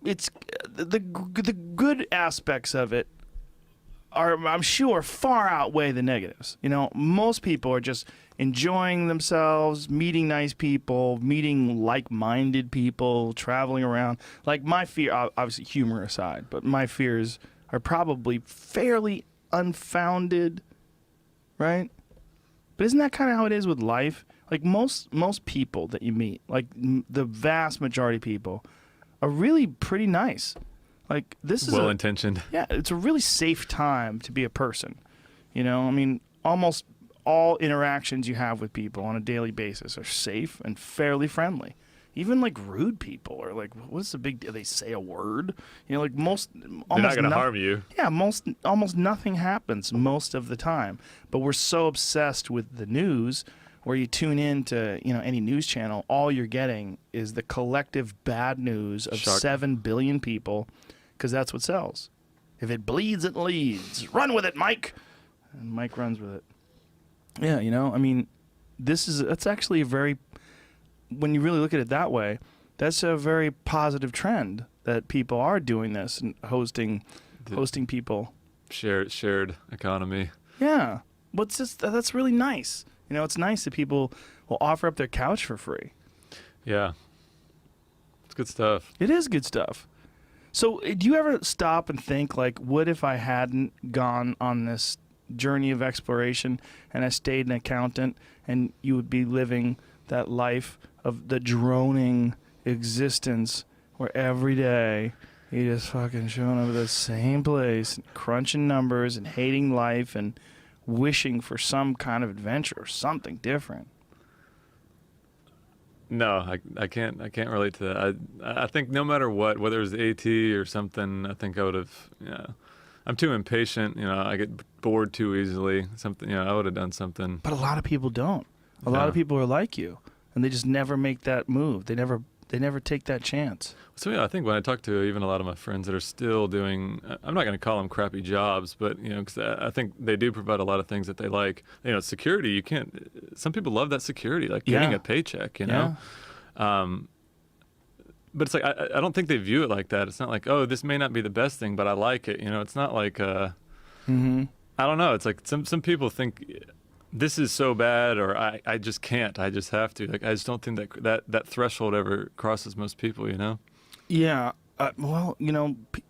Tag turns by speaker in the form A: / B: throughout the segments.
A: it's the good aspects of it are, I'm sure, far outweigh the negatives. You know, most people are just enjoying themselves, meeting nice people, meeting like-minded people, traveling around. Like, my fear, obviously humor aside, but my fears are probably fairly unfounded, right? But isn't that kind of how it is with life? Like, most people that you meet, like the vast majority of people, are really pretty nice. Like, this is
B: well-intentioned.
A: Yeah, it's a really safe time to be a person. You know, I mean, almost all interactions you have with people on a daily basis are safe and fairly friendly. Even like rude people are like, what's the big deal? They say a word. You know, like
B: They're not going to harm you.
A: Yeah, almost nothing happens most of the time. But we're so obsessed with the news, where you tune in to, you know, any news channel, all you're getting is the collective bad news of 7 billion people, because that's what sells. If it bleeds, it leads. Run with it, Mike. And Mike runs with it. Yeah, you know, I mean, that's actually a very, when you really look at it that way, that's a very positive trend that people are doing this and hosting people.
B: Shared economy.
A: Yeah. That's really nice. You know, it's nice that people will offer up their couch for free.
B: Yeah. It's good stuff.
A: It is good stuff. So do you ever stop and think, like, what if I hadn't gone on this journey of exploration and I stayed an accountant, and you would be living that life of the droning existence where every day you just fucking showing up at the same place, and crunching numbers and hating life and wishing for some kind of adventure or something different?
B: No, I can't relate to that. I think no matter what, whether it was AT or something, I think I would have, I'm too impatient, I get bored too easily. Something, I would have done something.
A: But a lot of people don't. A lot of people are like you, and they just never make that move. They never take that chance.
B: So I think when I talk to even a lot of my friends that are still doing, I'm not going to call them crappy jobs, but because I think they do provide a lot of things that they like. Security. You can't. Some people love that security, like getting a paycheck. You know. But it's like I don't think they view it like that. It's not like, oh, this may not be the best thing, but I like it. It's not like I don't know. It's like some people think this is so bad, or I just can't. I just have to. Like, I just don't think that threshold ever crosses most people.
A: Yeah. Well,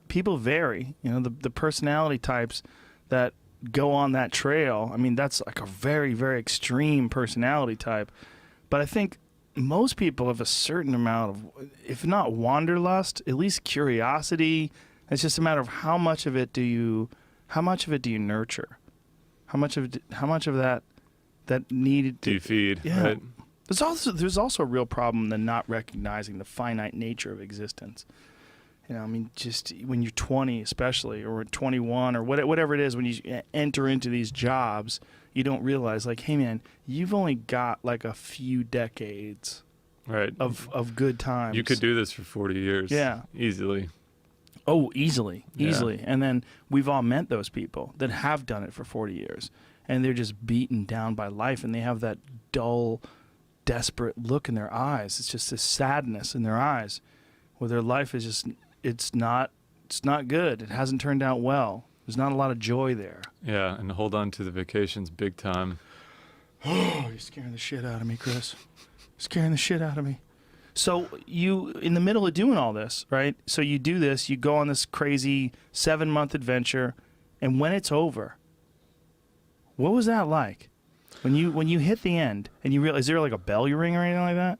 A: people vary. The personality types that go on that trail. I mean, that's like a very, very extreme personality type. But I think most people have a certain amount of, if not wanderlust, at least curiosity. It's just a matter of how much of it do you nurture? How much of that needed
B: do you feed?
A: Yeah.
B: Right?
A: There's also a real problem in not recognizing the finite nature of existence. Just when you're 20 especially, or 21, or whatever it is, when you enter into these jobs, you don't realize, like, hey man, you've only got like a few decades of good times.
B: You could do this for 40 years.
A: Yeah.
B: Easily.
A: Oh, easily. And then we've all met those people that have done it for 40 years, and they're just beaten down by life, and they have that dull, desperate look in their eyes. It's just this sadness in their eyes, where their life is just, it's not good. It hasn't turned out well. There's not a lot of joy there.
B: Yeah, and hold on to the vacations big time.
A: Oh, you're scaring the shit out of me, Chris. Scaring the shit out of me. So you, in the middle of doing all this, right? So you do this, you go on this crazy 7-month adventure, and when it's over, what was that like? When you hit the end and you realize, is there like a bell you ring or anything like that?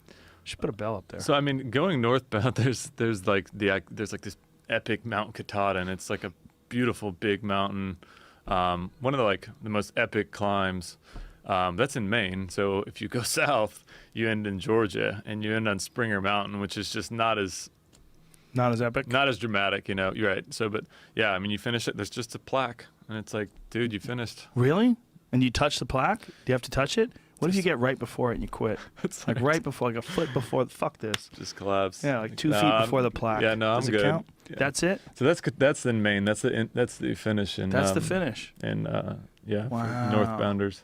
A: You should put a bell up there.
B: So I mean, going northbound, there's like this epic Mount Katahdin. It's like a beautiful big mountain. One of the most epic climbs. That's in Maine. So if you go south, you end in Georgia, and you end on Springer Mountain, which is just not as
A: epic,
B: not as dramatic. You're right. So, but yeah, I mean, you finish it. There's just a plaque, and it's like, dude, you finished.
A: Really? And you touch the plaque? Do you have to touch it? What if you get right before it and you quit? It's like right before, like a foot before. Fuck this.
B: Just collapse.
A: Yeah, like 2 feet before the plaque.
B: Yeah, no,
A: Does
B: I'm
A: it
B: good.
A: Count?
B: Yeah.
A: That's it.
B: So that's in Maine. That's the finish. And
A: that's the finish.
B: And
A: wow.
B: For northbounders.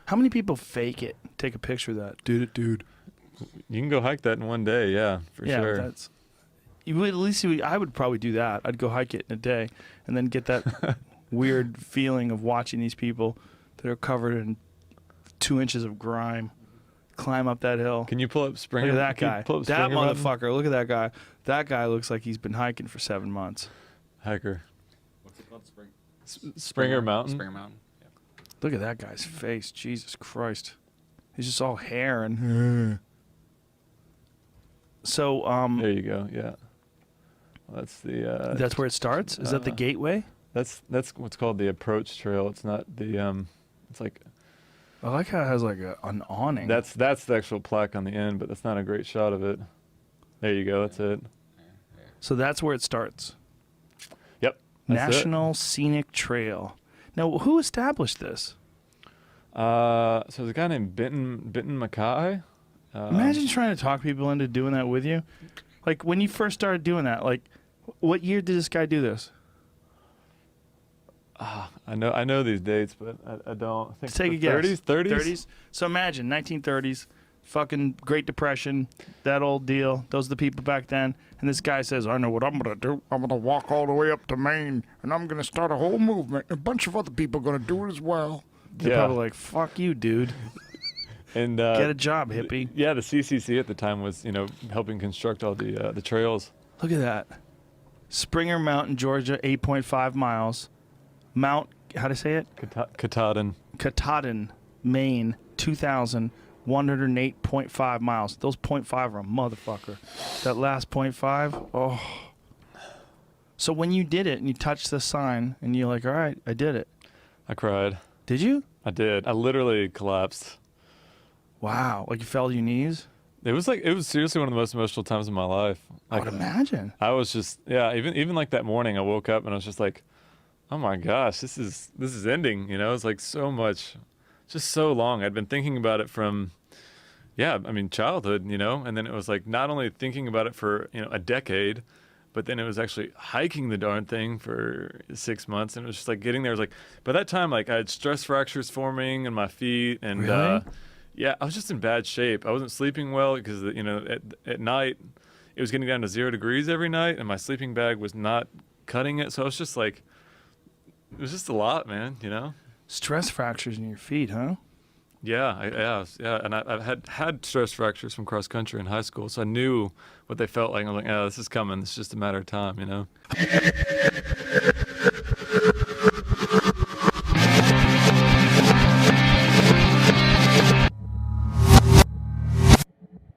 A: How many people fake it? Take a picture of that. Dude.
B: You can go hike that in one day. Yeah, for sure.
A: I would probably do that. I'd go hike it in a day, and then get that weird feeling of watching these people that are covered in 2 inches of grime climb up that hill.
B: Can you pull up Springer?
A: Look at that guy. That
B: Mountain?
A: motherfucker. Look at that guy. That guy looks like he's been hiking for 7 months.
B: Hiker.
C: What's it called?
B: Springer Mountain.
C: Springer Mountain. Yeah.
A: Look at that guy's face. Jesus Christ. He's just all hair and. So
B: There you go. Yeah. Well, that's the.
A: that's where it starts. Is that the gateway?
B: That's what's called the approach trail. It's not the. It's like.
A: I like how it has like an awning.
B: That's the actual plaque on the end, but that's not a great shot of it. There you go. That's it.
A: So that's where it starts.
B: Yep. That's
A: National Scenic Trail. Now, who established this?
B: So there's a guy named Benton Mackay.
A: Imagine trying to talk people into doing that with you. Like when you first started doing that, like what year did this guy do this?
B: I know these dates, but I don't think.
A: Let's take a
B: the
A: guess.
B: 30s.
A: So imagine 1930s, fucking Great Depression, that old deal. Those are the people back then. And this guy says, I know what I'm going to do. I'm going to walk all the way up to Maine, and I'm going to start a whole movement. A bunch of other people are going to do it as well. They're probably like, fuck you, dude.
B: And
A: get a job, hippie.
B: Yeah, the CCC at the time was, helping construct all the trails.
A: Look at that. Springer Mountain, Georgia, 8.5 miles. Mount, how to say it? Katahdin, Maine, 2,108.5 miles. Those 0.5 are a motherfucker. That last 0.5, oh. So when you did it and you touched the sign and you're like, all right, I did it.
B: I cried.
A: Did you?
B: I did. I literally collapsed.
A: Wow. Like you fell to your knees?
B: It was seriously one of the most emotional times of my life.
A: I would imagine.
B: I was just, even like that morning I woke up and I was just like, oh my gosh, this is ending, It's like so much, just so long. I'd been thinking about it from, childhood, and then it was like not only thinking about it for, a decade, but then it was actually hiking the darn thing for 6 months. And it was just like getting there. It was like, by that time, like I had stress fractures forming in my feet and,
A: really?
B: I was just in bad shape. I wasn't sleeping well because, at night it was getting down to 0 degrees every night and my sleeping bag was not cutting it. So I was just like, it was just a lot, man,
A: Stress fractures in your feet, huh?
B: Yeah, and I've had stress fractures from cross country in high school, so I knew what they felt like. I was like, this is coming. It's just a matter of time,